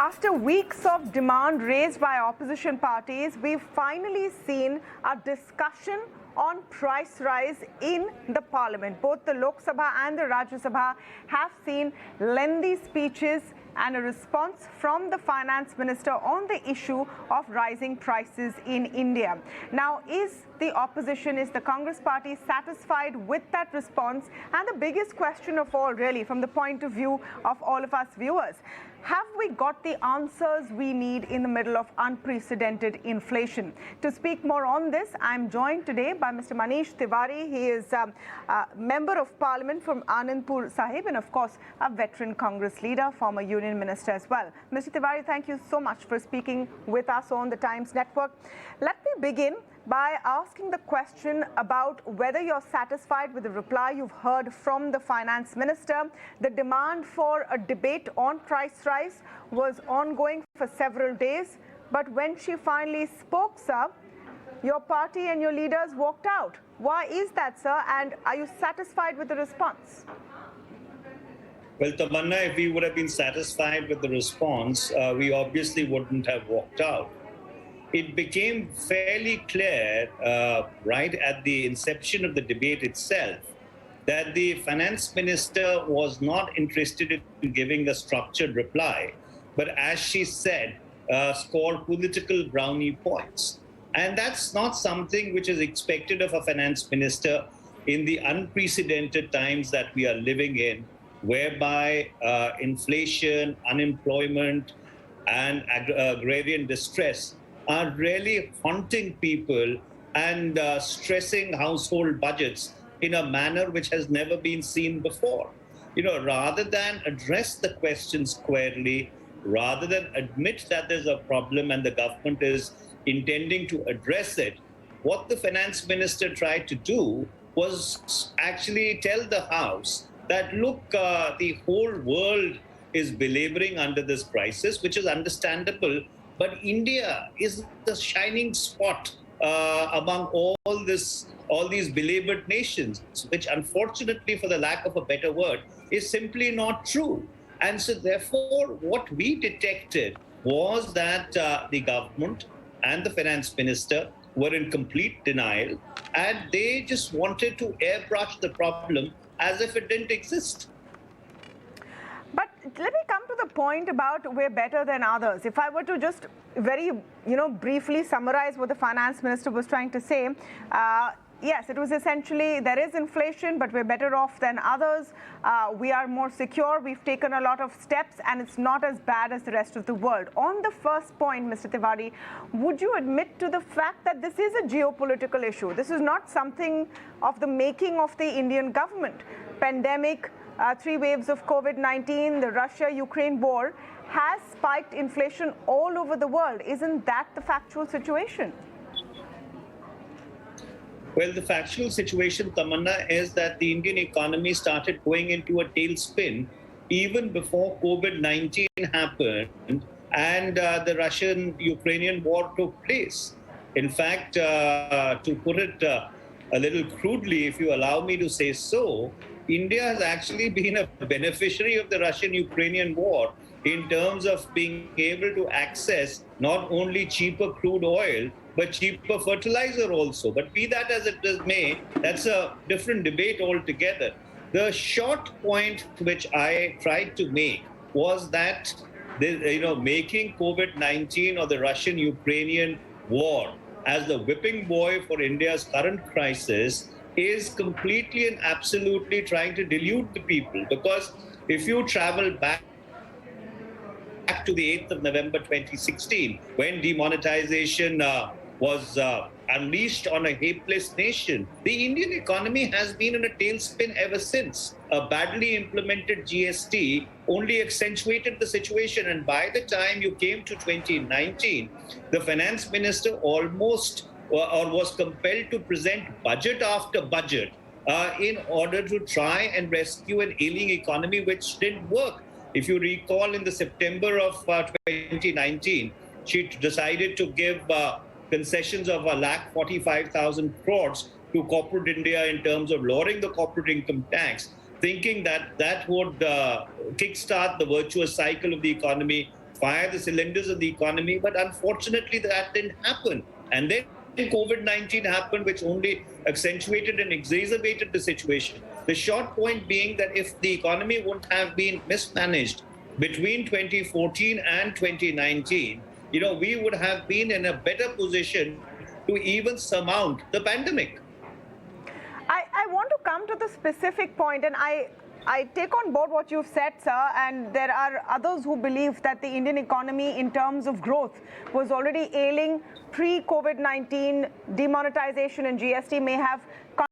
After weeks of demand raised by opposition parties, we've finally seen a discussion on price rise in the parliament. Both the Lok Sabha and the Rajya Sabha have seen lengthy speeches and a response from the finance minister on the issue of rising prices in India. Now, is the opposition, is the Congress party satisfied with that response? And the biggest question of all, really, from the point of view of all of us viewers, have we got the answers we need in the middle of unprecedented inflation? To speak more on this, I'm joined today by Mr. Manish Tiwari. He is a Member of Parliament from Anandpur Sahib and, of course, a veteran Congress leader, former Union Minister as well. Mr. Tiwari, thank you so much for speaking with us on the Times Network. Let me begin by asking the question about whether you're satisfied with the reply you've heard from the finance minister. The demand for a debate on price rise was ongoing for several days, but when she finally spoke, sir, your party and your leaders walked out. Why is that, sir, and are you satisfied with the response? Well, Tamanna, if we would have been satisfied with the response, we obviously wouldn't have walked out. It became fairly clear right at the inception of the debate itself that the finance minister was not interested in giving a structured reply, but as she said, scored political brownie points. And that's not something which is expected of a finance minister in the unprecedented times that we are living in, whereby inflation, unemployment, and agrarian distress are really haunting people and stressing household budgets in a manner which has never been seen before. You know, rather than address the question squarely, rather than admit that there's a problem and the government is intending to address it, what the finance minister tried to do was actually tell the House that, look, the whole world is belaboring under this crisis, which is understandable. But India is the shining spot among all these belabored nations, which unfortunately, for the lack of a better word, is simply not true. And so therefore, what we detected was that the government and the finance minister were in complete denial, and they just wanted to airbrush the problem as if it didn't exist. But let me come to the point about we're better than others. If I were to just very, briefly summarize what the finance minister was trying to say, yes, it was essentially there is inflation, but we're better off than others. We are more secure. We've taken a lot of steps, and it's not as bad as the rest of the world. On the first point, Mr. Tiwari, would you admit to the fact that this is a geopolitical issue? This is not something of the making of the Indian government. Pandemic, 3 waves of COVID-19, the Russia-Ukraine war has spiked inflation all over the world. Isn't that the factual situation? Well, the factual situation, Tamanna, is that the Indian economy started going into a tailspin even before COVID-19 happened and the Russian-Ukrainian war took place. In fact, to put it a little crudely, if you allow me to say so, India has actually been a beneficiary of the Russian-Ukrainian war in terms of being able to access not only cheaper crude oil, but cheaper fertilizer also. But be that as it may, that's a different debate altogether. The short point which I tried to make was that making COVID-19 or the Russian-Ukrainian war as the whipping boy for India's current crisis is completely and absolutely trying to delude the people. Because if you travel back to the 8th of November 2016, when demonetization was unleashed on a helpless nation, the Indian economy has been in a tailspin ever since. A badly implemented GST only accentuated the situation. And by the time you came to 2019, the finance minister almost or was compelled to present budget after budget in order to try and rescue an ailing economy which didn't work. If you recall, in the September of 2019, she decided to give concessions of 1,45,000 crores to corporate India in terms of lowering the corporate income tax, thinking that that would kickstart the virtuous cycle of the economy fire the cylinders of the economy. But unfortunately, that didn't happen. And then COVID-19 happened, which only accentuated and exacerbated the situation. The short point being that if the economy wouldn't have been mismanaged between 2014 and 2019, we would have been in a better position to even surmount the pandemic. I want to come to the specific point, and I take on board what you've said, sir, and there are others who believe that the Indian economy in terms of growth was already ailing pre-COVID-19. Demonetization and GST may have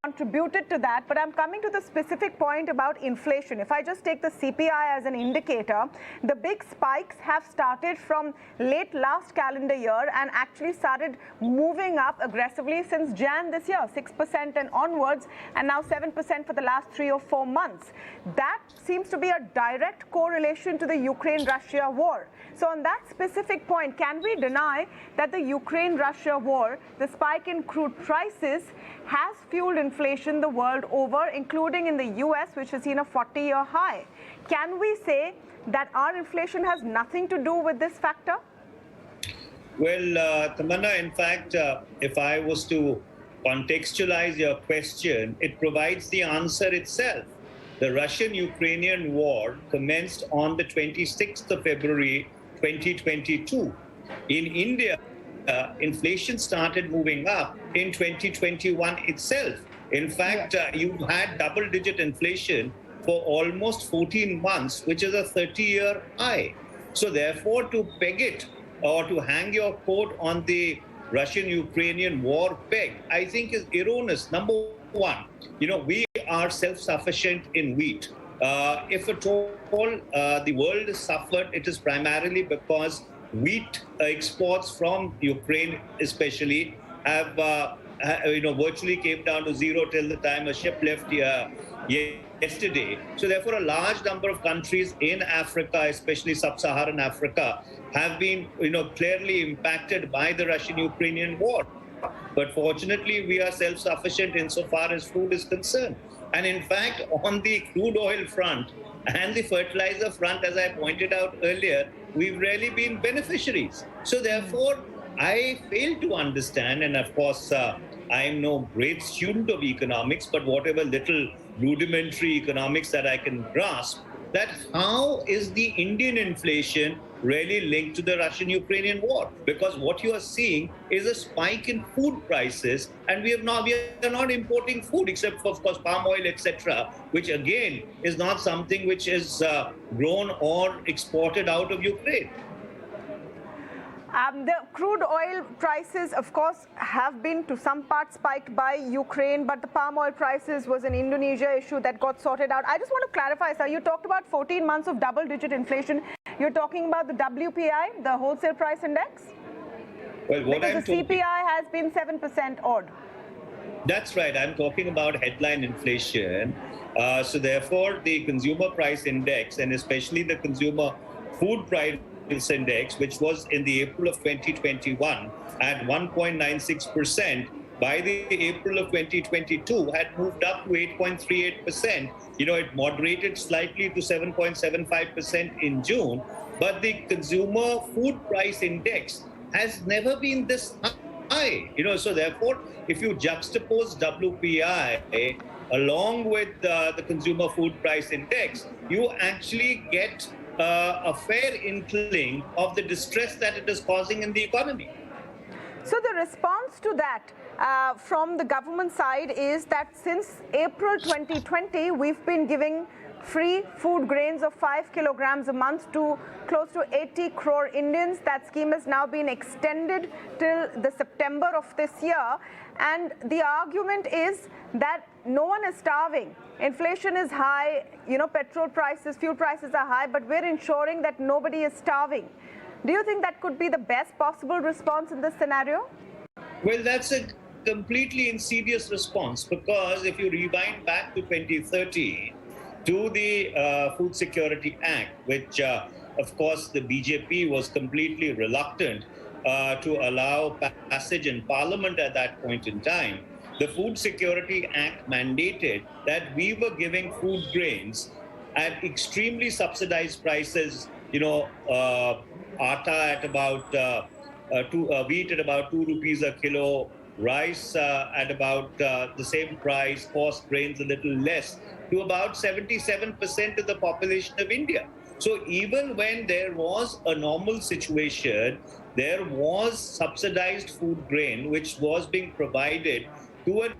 contributed to that, but I'm coming to the specific point about inflation. If I just take the CPI as an indicator, the big spikes have started from late last calendar year and actually started moving up aggressively since Jan this year, 6% and onwards, and now 7% for the last 3 or 4 months. That seems to be a direct correlation to the Ukraine-Russia war. So on that specific point, can we deny that the Ukraine-Russia war, the spike in crude prices, has fueled inflation the world over, including in the US, which has seen a 40-year high? Can we say that our inflation has nothing to do with this factor? Well, Tamanna, in fact, if I was to contextualize your question, it provides the answer itself. The Russian-Ukrainian war commenced on the 26th of February, 2022. In India, inflation started moving up in 2021 itself. In fact, you had double-digit inflation for almost 14 months, which is a 30-year high. So therefore, to peg it or to hang your coat on the Russian-Ukrainian war peg, I think is erroneous. Number one, we are self-sufficient in wheat. If at all the world has suffered, it is primarily because wheat exports from Ukraine especially have virtually came down to zero till the time a ship left yesterday. So therefore, a large number of countries in Africa, especially sub-Saharan Africa, have been clearly impacted by the Russian-Ukrainian war. But fortunately, we are self-sufficient insofar as food is concerned. And in fact, on the crude oil front and the fertilizer front, as I pointed out earlier, we've really been beneficiaries. So therefore, I fail to understand, and of course, I'm no great student of economics, but whatever little rudimentary economics that I can grasp, that how is the Indian inflation really linked to the Russian-Ukrainian war? Because what you are seeing is a spike in food prices, and we are not importing food except for, of course, palm oil, etc., which again is not something which is grown or exported out of Ukraine. The crude oil prices, of course, have been to some part spiked by Ukraine, but the palm oil prices was an Indonesia issue that got sorted out. I just want to clarify, sir, you talked about 14 months of double-digit inflation. You're talking about the WPI, the wholesale price index? Well, because the CPI has been 7% odd. That's right. I'm talking about headline inflation. So therefore, the consumer price index, and especially the consumer food price index, which was in the April of 2021 at 1.96%, by the April of 2022 had moved up to 8.38%. It moderated slightly to 7.75% in June, but the consumer food price index has never been this high. So therefore, if you juxtapose WPI along with the consumer food price index, you actually get a fair inkling of the distress that it is causing in the economy. So the response to that from the government side is that since April 2020, we've been giving free food grains of 5 kilograms a month to close to 80 crore Indians. That scheme has now been extended till the September of this year. And the argument is that no one is starving. Inflation is high, petrol prices, fuel prices are high, but we're ensuring that nobody is starving. Do you think that could be the best possible response in this scenario? Well, that's a completely insidious response, because if you rewind back to 2013, to the Food Security Act, which, of course, the BJP was completely reluctant to allow passage in Parliament at that point in time. The Food Security Act mandated that we were giving food grains at extremely subsidized prices, atta at about wheat at about 2 rupees a kilo, rice at about the same price, coarse grains a little less, to about 77% of the population of India. So even when there was a normal situation, there was subsidized food grain which was being provided to an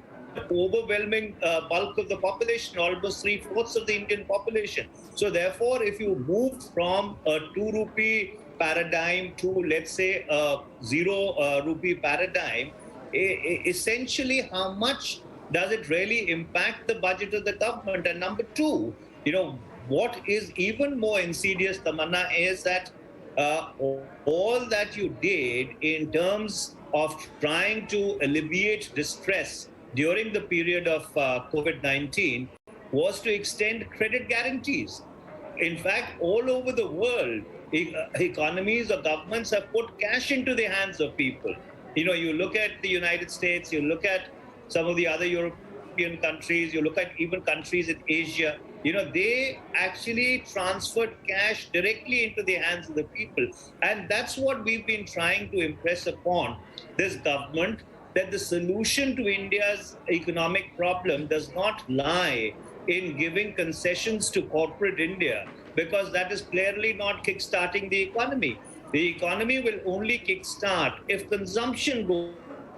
overwhelming bulk of the population, almost three-fourths of the Indian population. So therefore, if you move from a 2 rupee paradigm to, let's say, a zero rupee paradigm, essentially how much does it really impact the budget of the government? And number two, what is even more insidious, Tamanna, is that all that you did in terms of trying to alleviate distress during the period of COVID-19 was to extend credit guarantees. In fact, all over the world, economies or governments have put cash into the hands of people. You look at the United States, you look at some of the other European countries, you look at even countries in Asia, they actually transferred cash directly into the hands of the people. And that's what we've been trying to impress upon this government, that the solution to India's economic problem does not lie in giving concessions to corporate India, because that is clearly not kickstarting the economy. The economy will only kickstart if consumption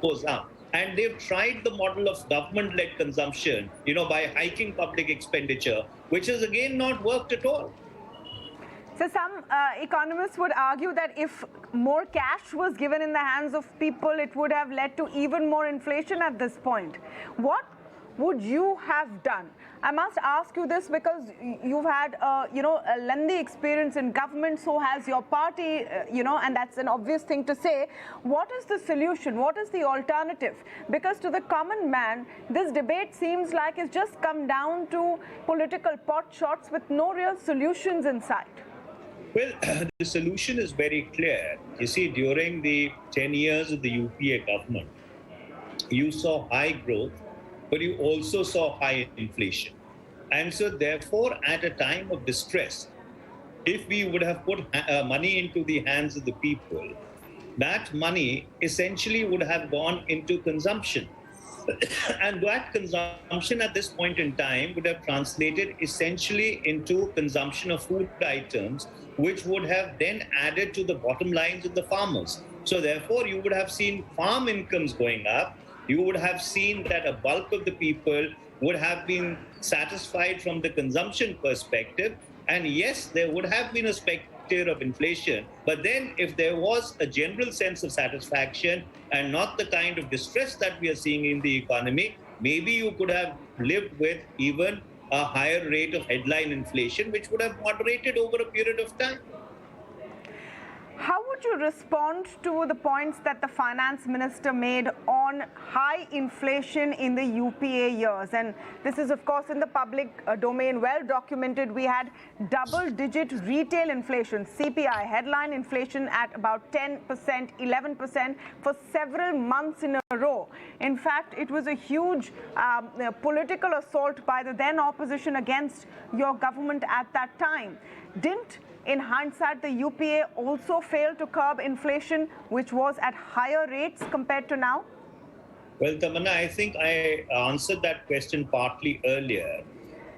goes up. And they've tried the model of government-led consumption, by hiking public expenditure, which has again not worked at all. So some economists would argue that if more cash was given in the hands of people, it would have led to even more inflation at this point. What would you have done? I must ask you this because you've had, a lengthy experience in government, so has your party, and that's an obvious thing to say. What is the solution? What is the alternative? Because to the common man, this debate seems like it's just come down to political pot shots with no real solutions in sight. Well, the solution is very clear. You see, during the 10 years of the UPA government, you saw high growth, but you also saw high inflation. And so therefore, at a time of distress, if we would have put money into the hands of the people, that money essentially would have gone into consumption. And that consumption at this point in time would have translated essentially into consumption of food items, which would have then added to the bottom lines of the farmers. So therefore, you would have seen farm incomes going up. You would have seen that a bulk of the people would have been satisfied from the consumption perspective. And yes, there would have been a specter of inflation. But then if there was a general sense of satisfaction and not the kind of distress that we are seeing in the economy, maybe you could have lived with even a higher rate of headline inflation, which would have moderated over a period of time. How would you respond to the points that the finance minister made on high inflation in the UPA years? And this is, of course, in the public domain, well documented. We had double-digit retail inflation, CPI, headline inflation at about 10%, 11% for several months in a row. In fact, it was a huge political assault by the then opposition against your government at that time. In hindsight, the UPA also failed to curb inflation, which was at higher rates compared to now? Well, Tamanna, I think I answered that question partly earlier.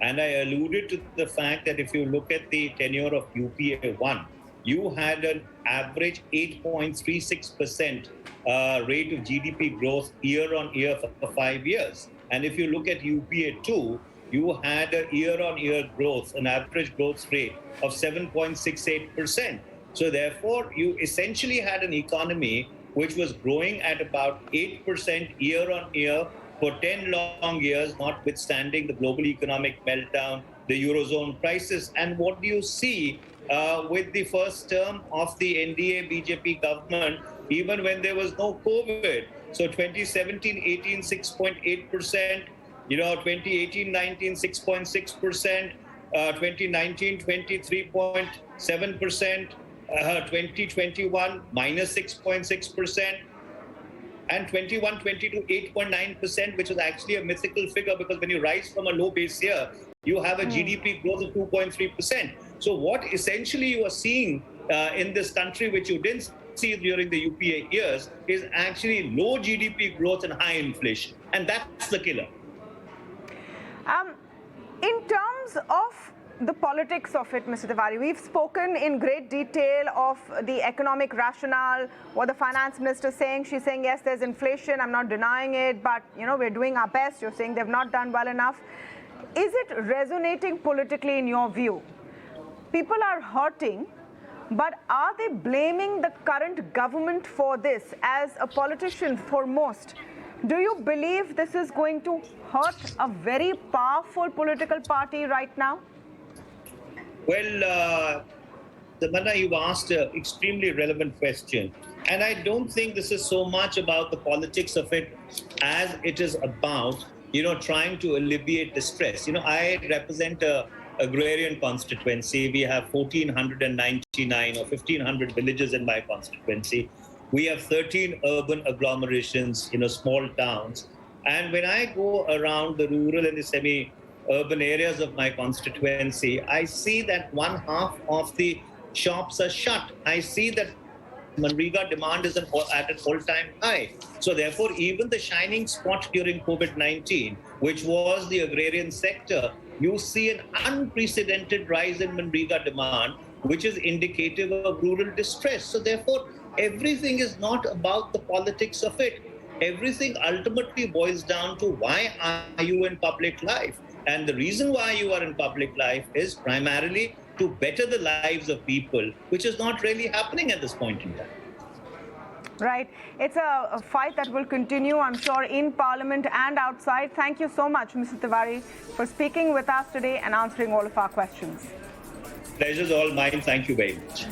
And I alluded to the fact that if you look at the tenure of UPA 1, you had an average 8.36% rate of GDP growth year on year for 5 years. And if you look at UPA 2, you had a year-on-year growth, an average growth rate of 7.68%. So therefore, you essentially had an economy which was growing at about 8% year-on-year for 10 long years, notwithstanding the global economic meltdown, the Eurozone crisis. And what do you see with the first term of the NDA-BJP government, even when there was no COVID? So 2017-18, 6.8%. 2018-19, 6.6%, 2019, 23.7%, 2021, minus 6.6%, and 21-22, 8.9%, which is actually a mythical figure because when you rise from a low base year, you have a GDP growth of 2.3%. So what essentially you are seeing in this country, which you didn't see during the UPA years, is actually low GDP growth and high inflation. And that's the killer. In terms of the politics of it, Mr. Tiwari, we've spoken in great detail of the economic rationale, what the finance minister is saying. She's saying, yes, there's inflation, I'm not denying it, but, we're doing our best. You're saying they've not done well enough. Is it resonating politically in your view? People are hurting, but are they blaming the current government for this? As a politician foremost, do you believe this is going to hurt a very powerful political party right now? Well, Tamanna, you've asked an extremely relevant question. And I don't think this is so much about the politics of it as it is about, trying to alleviate distress. I represent a agrarian constituency. We have 1,499 or 1,500 villages in my constituency. We have 13 urban agglomerations, small towns. And when I go around the rural and the semi-urban areas of my constituency, I see that one half of the shops are shut. I see that Manrega demand is at an all-time high. So therefore, even the shining spot during COVID-19, which was the agrarian sector, you see an unprecedented rise in Manrega demand, which is indicative of rural distress. So therefore, everything is not about the politics of it. Everything ultimately boils down to why are you in public life? And the reason why you are in public life is primarily to better the lives of people, which is not really happening at this point in time. Right. It's a fight that will continue, I'm sure, in Parliament and outside. Thank you so much, Mr. Tiwari, for speaking with us today and answering all of our questions. Pleasure's all mine. Thank you very much.